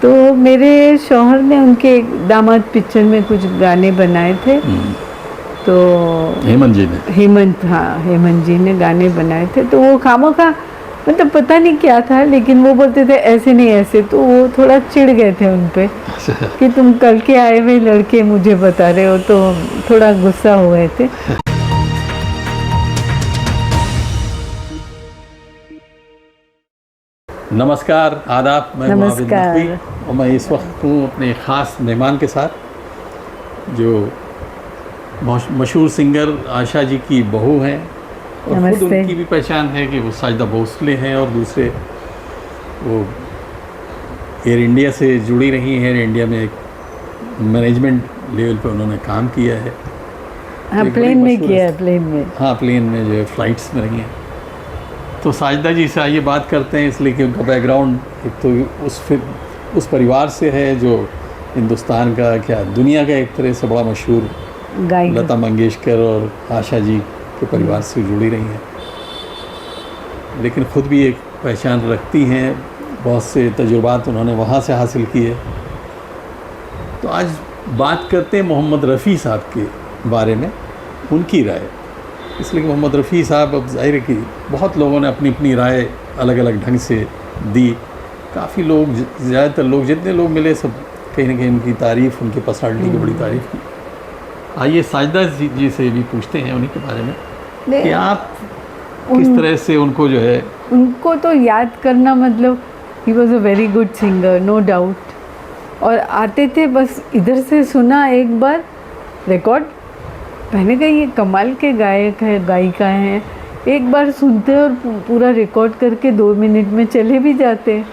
तो मेरे शौहर ने उनके दामाद पिक्चर में कुछ गाने बनाए थे। तो हेमंत जी ने हेमंत जी ने गाने बनाए थे। तो वो खामोखा मतलब पता नहीं क्या था, लेकिन वो बोलते थे ऐसे नहीं ऐसे, तो वो थोड़ा चिढ़ गए थे उन पे कि तुम कल के आए हुए लड़के मुझे बता रहे हो, तो थोड़ा गुस्सा हो गए थे। नमस्कार, आदाब। मैं मुआविद नकवी नमस्कार। और मैं इस वक्त हूँ अपने ख़ास मेहमान के साथ, जो मशहूर सिंगर आशा जी की बहू हैं और ख़ुद नमस्ते। उनकी भी पहचान है कि वो साजिदा भोसले हैं और दूसरे वो एयर इंडिया से जुड़ी रही हैं। एयर इंडिया में एक मैनेजमेंट लेवल पे उन्होंने काम किया है। हाँ, प्लेन में किया है, प्लेन में। हाँ, प्लेन में जो है फ़्लाइट्स में रही हैं। तो साजिदा जी से आइए बात करते हैं, इसलिए कि उनका बैकग्राउंड एक तो उस परिवार से है जो हिंदुस्तान का क्या दुनिया का एक तरह से बड़ा मशहूर गायक लता मंगेशकर और आशा जी के परिवार से जुड़ी रही हैं, लेकिन ख़ुद भी एक पहचान रखती हैं। बहुत से तजुर्बात उन्होंने वहाँ से हासिल किए। तो आज बात करते हैं मोहम्मद रफ़ी साहब के बारे में, उनकी राय। इसलिए कि मोहम्मद रफ़ी साहब, अब ज़ाहिर है कि बहुत लोगों ने अपनी अपनी राय अलग अलग ढंग से दी। काफ़ी लोग, ज़्यादातर लोग, जितने लोग मिले सब कहीं ना कहीं उनकी तारीफ़, उनकी पर्सनालिटी की बड़ी तारीफ़ की। आइए साजिदा जी से भी पूछते हैं उन्हीं के बारे में कि आप किस तरह से उनको जो है, उनको तो याद करना मतलब he was a very good singer, no doubt. और आते थे बस इधर से सुना एक बार रिकॉर्ड, मैंने कहा ये कमाल के गायक है, गायिका हैं। एक बार सुनते और पूरा रिकॉर्ड करके 2 मिनट में चले भी जाते।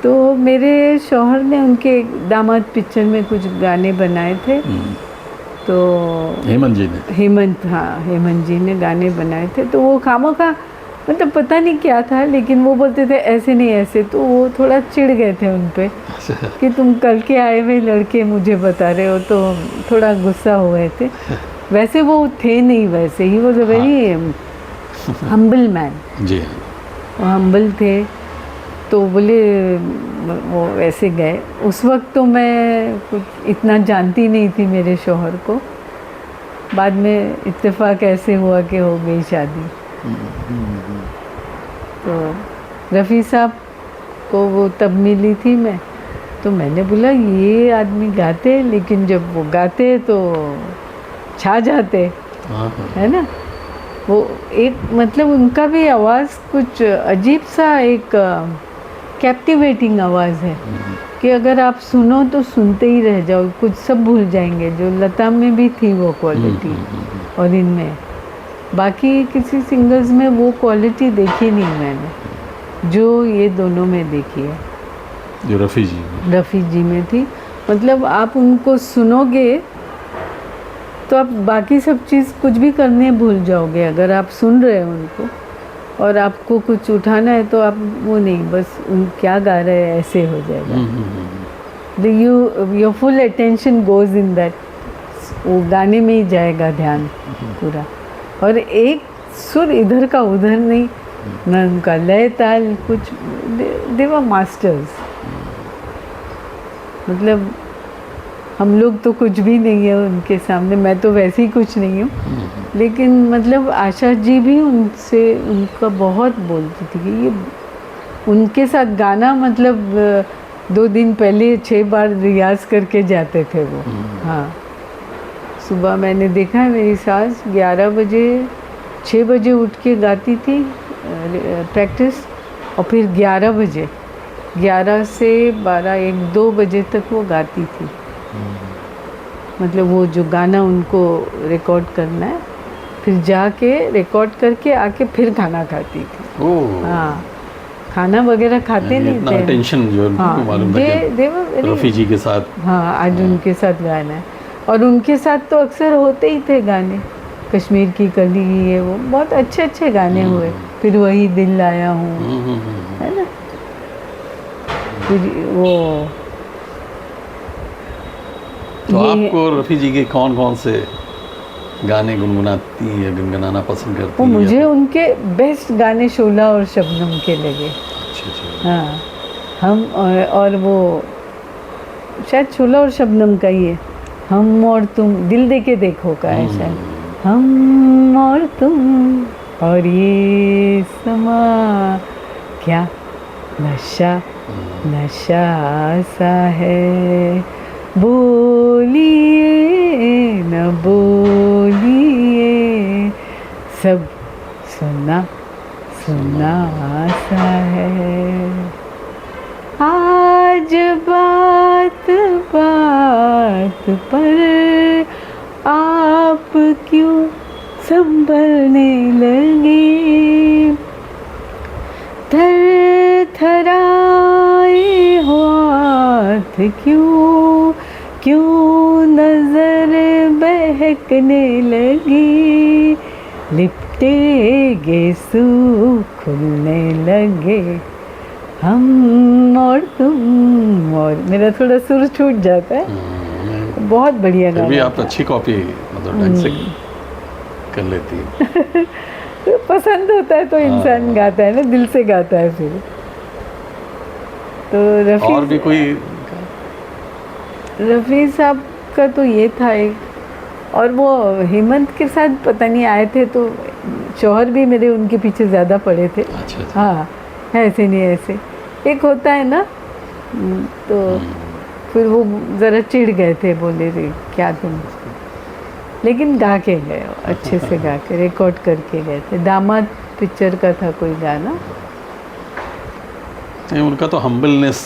तो मेरे शौहर ने उनके दामाद पिक्चर में कुछ गाने बनाए थे। तो हेमंत जी ने गाने बनाए थे। तो वो खामोखा मतलब पता नहीं क्या था, लेकिन वो बोलते थे ऐसे नहीं ऐसे, तो वो थोड़ा चिढ़ गए थे उन पे कि तुम कल के आए हुए लड़के मुझे बता रहे हो, तो थोड़ा गुस्सा हो गए थे। वैसे वो थे नहीं, वैसे ही was a very humble man. जी, वो हम्बल थे। तो बोले वो वैसे गए। उस वक्त तो मैं कुछ इतना जानती नहीं थी मेरे शौहर को। बाद में इत्तेफाक ऐसे हुआ कि हो गई शादी। तो रफ़ी साहब को वो तब मिली थी मैं, तो मैंने बोला ये आदमी गाते, लेकिन जब वो गाते तो छा जाते, है ना। वो एक मतलब उनका भी आवाज़ कुछ अजीब सा, एक कैप्टिवेटिंग आवाज़ है कि अगर आप सुनो तो सुनते ही रह जाओ, कुछ सब भूल जाएंगे। जो लता में भी थी वो क्वालिटी और इनमें, बाकी किसी सिंगर्स में वो क्वालिटी देखी नहीं मैंने जो ये दोनों में देखी है, जो रफ़ी जी में थी। मतलब आप उनको सुनोगे तो आप बाकी सब चीज़ कुछ भी करने भूल जाओगे। अगर आप सुन रहे हो उनको और आपको कुछ उठाना है तो आप वो नहीं, बस उन क्या गा रहे हैं ऐसे हो जाएगा। Your full attention goes in that, वो गाने में ही जाएगा ध्यान पूरा। और एक सुर इधर का उधर नहीं, ना उनका लय ताल कुछ, दे वर मास्टर्स। मतलब हम लोग तो कुछ भी नहीं है उनके सामने, मैं तो वैसे ही कुछ नहीं हूँ। लेकिन मतलब आशा जी भी उनसे, उनका बहुत बोलती थी कि ये उनके साथ गाना, मतलब 2 दिन पहले 6 बार रियाज़ करके जाते थे वो। हाँ, सुबह मैंने देखा है मेरी सास 11 बजे 6 बजे उठ के गाती थी प्रैक्टिस, और फिर 11 बजे 11 से 12 1-2 बजे तक वो गाती थी। मतलब वो जो गाना उनको रिकॉर्ड करना है, फिर जाके रिकॉर्ड करके आके फिर खाना खाती थी। हाँ, खाना वगैरह खाते नहीं थे। अटेंशन जो हाँ, मालूम था रफ़ी जी के साथ। हाँ, आज उनके साथ गाना है। और उनके साथ तो अक्सर होते ही थे गाने, कश्मीर की कली, ये वो बहुत अच्छे अच्छे गाने हुए। फिर वही दिल लाया हूँ, है ना। फिर वो तो आपको रफ़ी जी के कौन कौन से गाने गुनगुनाती हैं या गुनगुनाना पसंद करती हैं? मुझे उनके बेस्ट गाने शोला और शबनम के लगे। अच्छा। हाँ, हम और वो शायद शोला और शबनम का ही है, हम और तुम, दिल दे के देखो का है शायद, हम और तुम और ये समा, क्या नशा नशा सा है, बोलिए न बोलिए, सब सुना सुना सा है। आज बात बात पर आप क्यों संभलने लगे, थर थराए हो हाथ क्यों, क्यों नजर बहकने लगी, लिपटे गेसू खुलने लगे, हम और तुम और, मेरा थोड़ा सुर छूट जाता है, बहुत बढ़िया गाना। भी आप अच्छी कॉपी मतलब ढंग से कर लेती है। तो पसंद होता है तो इंसान गाता है ना, दिल से गाता है फिर। तो और भी कोई रफ़ी साहब का तो ये था एक, और वो हेमंत के साथ पता नहीं आए थे तो शौहर भी मेरे उनके पीछे ज़्यादा पड़े थे। अच्छा। हाँ, ऐसे नहीं ऐसे एक होता है ना, तो फिर वो ज़रा चिढ़ गए थे, बोले रे क्या तुम, लेकिन गा के गए अच्छे से, गा के रिकॉर्ड करके गए थे। दामाद पिक्चर का था कोई गाना। नहीं, उनका तो हम्बलनेस,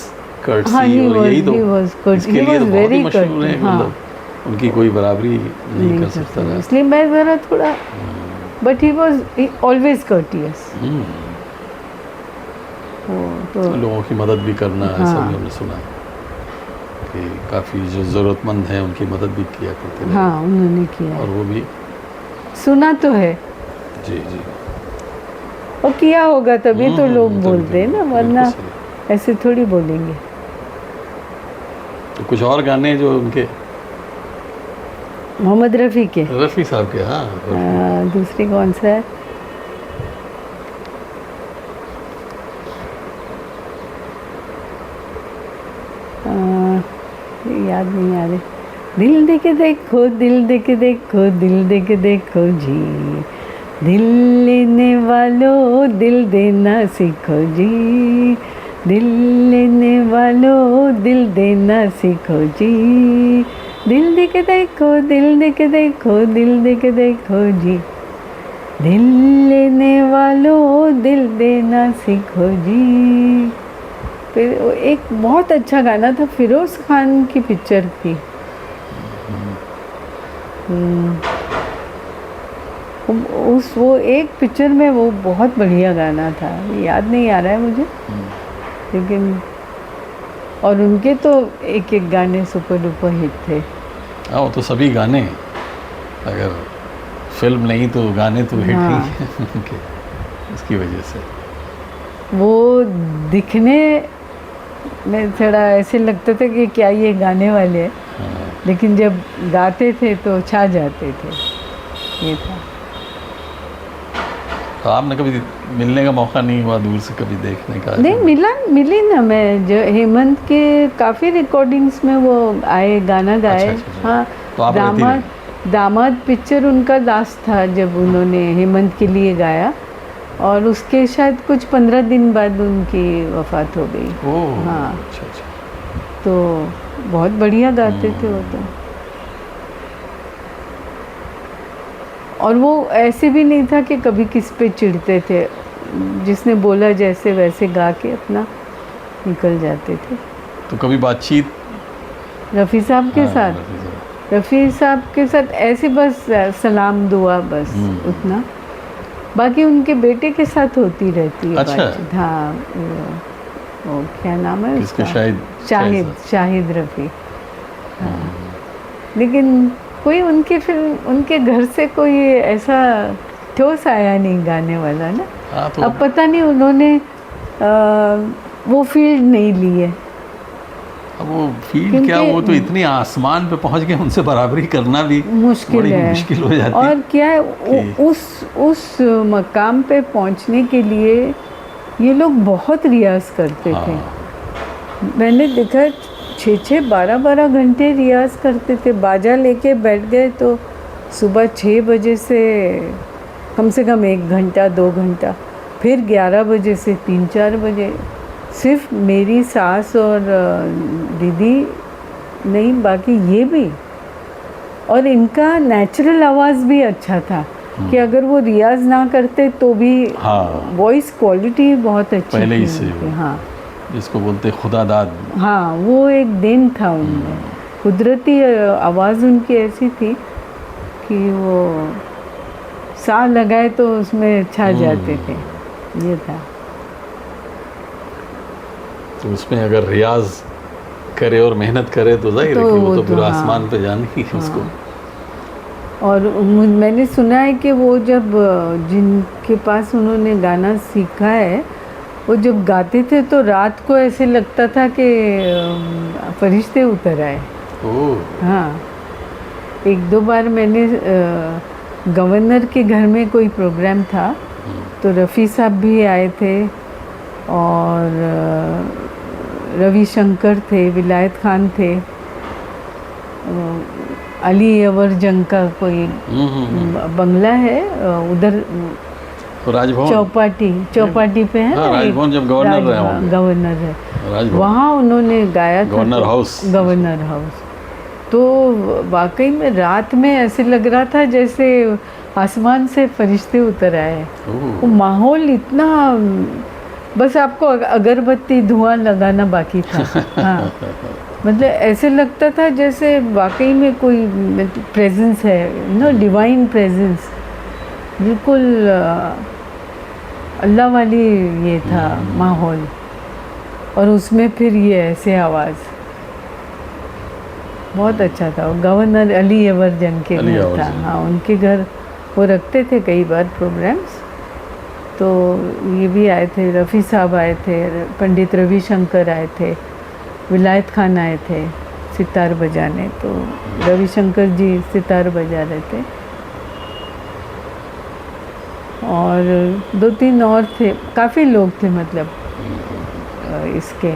कर्टसी, हाँ, और यही तो इसके लिए तो बहुत ही मशहूर है, मतलब उनकी कोई बराबरी नहीं कर सकता था। इसलिए मैं ज़रा थोड़ा, but he was always courteous. तो लोगों की मदद भी करना, ऐसा भी हमने सुना कि काफ़ी जो ज़रूरतमंद हैं उनकी मदद भी किया करते थे। हाँ, उन्होंने किया और वो भी सुना तो है, जी जी, और किया होगा तभी तो लोग बोलते हैं ना, वरना बिल्कुल सही। ऐसे थोड़ी बोलेंगे। तो कुछ और गाने जो उनके, मोहम्मद रफ़ी के, रफ़ी साहब के, हाँ, दूसरी कौन सा है, याद नहीं आ रहे। दिल दे के देखो, दिल दे के देखो, दिल दे के देखो जी, दिल लेने वालों दिल देना सीखो जी, दिल लेने वालों दिल देना सीखो जी, दिल दे के देखो, दिल दे के देखो, दिल दे के देखो जी, दिल लेने वालों दिल देना सीखो जी। फिर एक बहुत अच्छा गाना था, फिरोज़ खान की पिक्चर थी, वो एक पिक्चर में वो बहुत बढ़िया गाना था, याद नहीं आ रहा है मुझे, लेकिन और उनके तो एक एक गाने सुपर डुपर हिट थे। हाँ, वो तो सभी गाने, अगर फिल्म नहीं तो गाने तो हिट ही हैं इसकी वजह से। वो दिखने में थोड़ा ऐसे लगता था कि क्या ये गाने वाले हैं, लेकिन जब गाते थे तो छा जाते थे, ये था। तो आपने कभी मिलने का मौका नहीं हुआ, दूर से कभी देखने का? नहीं, मिली ना मैं, जो हेमंत के काफ़ी रिकॉर्डिंग्स में वो आए, गाना गाए। अच्छा। हाँ, तो दामाद पिक्चर उनका लास्ट था जब उन्होंने हेमंत के लिए गाया, और उसके शायद कुछ 15 दिन बाद उनकी वफ़ात हो गई। हाँ, अच्छा। तो बहुत बढ़िया गाते थे वो तो, और वो ऐसे भी नहीं था कि कभी किस पे चिढ़ते थे, जिसने बोला जैसे वैसे गा के अपना निकल जाते थे। तो कभी बातचीत रफ़ी साहब के साथ, रफ़ी साहब के साथ ऐसे बस सलाम दुआ, बस उतना, बाकी उनके बेटे के साथ होती रहती है बातचीत। हाँ, वो क्या नाम है उसका, शाहिद रफ़ी। हाँ, लेकिन कोई उनके फिल्म, उनके घर से कोई ऐसा ठोस आया नहीं गाने वाला ना। तो अब पता नहीं उन्होंने वो फील्ड नहीं ली है। अब वो फील्ड क्या, वो तो इतनी आसमान पे पहुंच गए, उनसे बराबरी करना भी मुश्किल है, मुश्किल हो जाती है। और क्या है, उस मकाम पे पहुंचने के लिए ये लोग बहुत रियाज करते थे। मैंने देखा 6-6 12-12 घंटे रियाज करते थे। बाजा लेके बैठ गए तो सुबह 6 बजे से कम 1 घंटा 2 घंटा, फिर 11 बजे से 3-4 बजे। सिर्फ मेरी सास और दीदी नहीं, बाकी ये भी। और इनका नेचुरल आवाज़ भी अच्छा था कि अगर वो रियाज ना करते तो भी वॉइस क्वालिटी बहुत अच्छी पहले ही थी से उनकी। हाँ, जिसको बोलते खुदा दाद। हाँ, वो एक दिन था उनमें। कुदरती आवाज़ उनकी ऐसी थी कि वो सा लगाए तो उसमें छा जाते थे, ये था। तो उसमें अगर रियाज करे और मेहनत करे तो जाहिर है कि वो तो पूरा आसमान पे जाने ही है उसको। और मैंने सुना है कि वो जब जिनके पास उन्होंने गाना सीखा है, वो जब गाते थे तो रात को ऐसे लगता था कि फरिश्ते उतर आए। ओह। हाँ, 1-2 बार मैंने गवर्नर के घर में कोई प्रोग्राम था तो रफ़ी साहब भी आए थे और रविशंकर थे, विलायत खान थे, अली अवर जंग का कोई बंगला है उधर राजभवन, चौपाटी पे है। हाँ, राजभवन जब गवर्नर रहे होंगे। गवर्नर है, वहाँ उन्होंने गाया था। Governor house. तो वाकई में रात में ऐसे लग रहा था जैसे आसमान से फरिश्ते उतर आए। वो माहौल इतना, बस आपको अगरबत्ती धुआं लगाना बाकी था। हाँ, मतलब ऐसे लगता था जैसे वाकई में कोई प्रेजेंस है, डिवाइन प्रेजेंस, बिल्कुल अल्लाह वाली ये था माहौल। और उसमें फिर ये ऐसे आवाज़ बहुत अच्छा था। गवर्नर अली अवर जंग के घर था। हाँ, उनके घर वो रखते थे कई बार प्रोग्राम्स। तो ये भी आए थे, रफ़ी साहब आए थे, पंडित रविशंकर आए थे, विलायत खान आए थे सितार बजाने। तो रविशंकर जी सितार बजा रहे थे और 2-3 और थे, काफ़ी लोग थे, मतलब इसके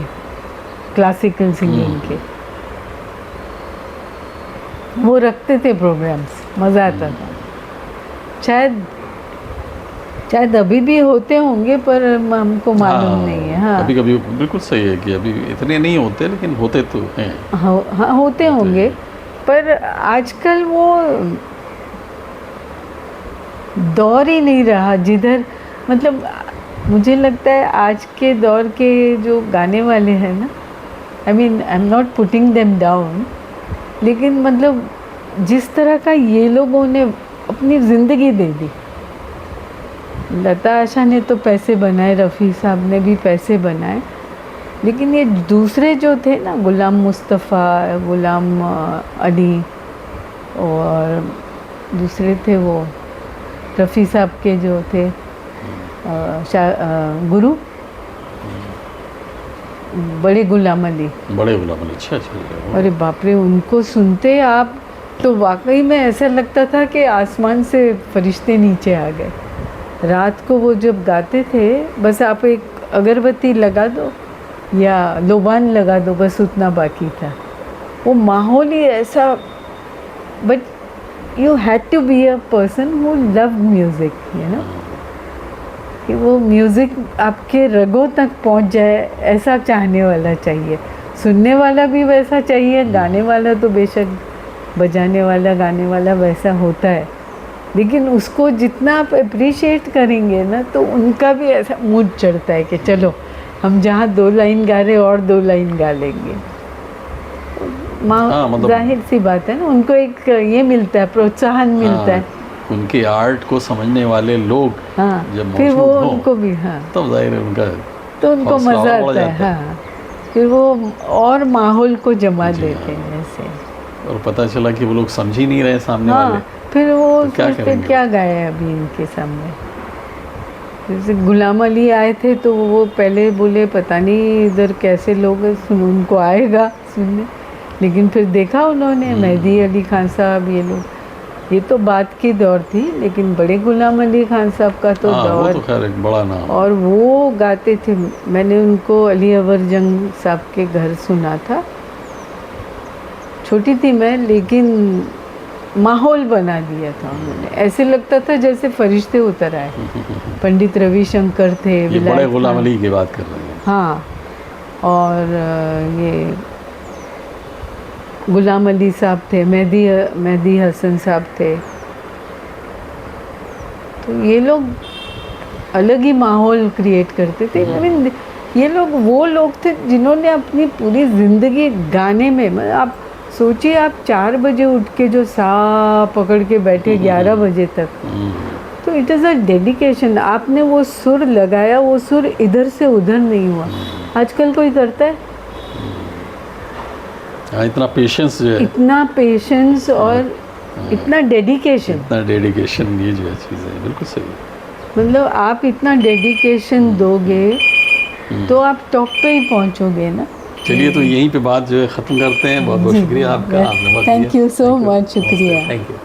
क्लासिकल सिंगिंग के। वो रखते थे प्रोग्राम्स, मज़ा आता था। शायद अभी भी होते होंगे पर हमको मालूम नहीं है। हाँ, कभी कभी बिल्कुल सही है कि अभी इतने नहीं होते, लेकिन होते तो हैं। हाँ, होते होंगे, पर आजकल वो दौर ही नहीं रहा जिधर, मतलब मुझे लगता है आज के दौर के जो गाने वाले हैं ना, I am not putting them down, लेकिन मतलब जिस तरह का ये लोगों ने अपनी ज़िंदगी दे दी। लता आशा ने तो पैसे बनाए, रफ़ी साहब ने भी पैसे बनाए, लेकिन ये दूसरे जो थे ना, गुलाम मुस्तफ़ा, गुलाम अली और दूसरे थे वो रफ़ी साहब के जो थे गुरु, बड़े गुलाम अली। अच्छा। अरे बाप रे, उनको सुनते आप तो वाकई में ऐसा लगता था कि आसमान से फरिश्ते नीचे आ गए। रात को वो जब गाते थे, बस आप एक अगरबत्ती लगा दो या लोबान लगा दो, बस उतना बाकी था। वो माहौल ही ऐसा, but you had to be a person who love music, कि वो म्यूज़िक आपके रगों तक पहुंच जाए, ऐसा चाहने वाला चाहिए। सुनने वाला भी वैसा चाहिए, गाने वाला तो बेशक, बजाने वाला गाने वाला वैसा होता है, लेकिन उसको जितना आप अप्रिशिएट करेंगे ना, तो उनका भी ऐसा मूड चढ़ता है कि चलो हम जहाँ 2 लाइन गा रहे और 2 लाइन गा लेंगे। मतलब जाहिर सी बात है ना, उनको एक ये मिलता है, प्रोत्साहन मिलता है। उनके आर्ट को समझने वाले लोग जब फिर वो उनको भी तब जाहिर है उनको मज़ा आता है। हाँ, फिर वो और माहौल को जमा देते हैं ऐसे। और पता चला कि वो लोग समझ ही नहीं रहे सामने वाले, फिर वो सोचते क्या गाया अभी इनके सामने। जैसे गुलाम अली आए थे तो वो पहले बोले पता नहीं इधर कैसे लोग उनको आएगा सुनने, लेकिन फिर देखा उन्होंने मेहदी अली खान साहब, ये लोग, ये तो बात की दौर थी, लेकिन बड़े गुलाम अली खान साहब का तो दौर, वो तो खैर एक बड़ा नाम। और वो गाते थे। मैंने उनको अली अवर जंग साहब के घर सुना था, छोटी थी मैं, लेकिन माहौल बना दिया था उन्होंने। ऐसे लगता था जैसे फरिश्ते उतर आए। पंडित रविशंकर थे, ये बड़े विलायत गुलाम खान, अली की बात कर रहे हैं। हाँ, और ये गुलाम अली साहब थे, मेहदी हसन साहब थे। तो ये लोग अलग ही माहौल क्रिएट करते थे। I mean, ये लोग वो लोग थे जिन्होंने अपनी पूरी ज़िंदगी गाने में, मतलब आप सोचिए, आप 4 बजे उठ के जो सा पकड़ के बैठे 11 बजे तक, तो इट इज़ अ डेडिकेशन। आपने वो सुर लगाया, वो सुर इधर से उधर नहीं हुआ। आजकल कोई करता है? हाँ, इतना पेशेंस जो है, इतना पेशेंस और इतना डेडिकेशन, इतना डेडिकेशन, ये जो है चीज़ है, बिल्कुल सही है। मतलब आप इतना डेडिकेशन दोगे तो आप टॉप पे ही पहुंचोगे ना। चलिए, तो यहीं पे बात जो है ख़त्म करते हैं। बहुत बहुत शुक्रिया आपका, आपने वक्त दिया। थैंक यू सो मच, शुक्रिया। Thank you.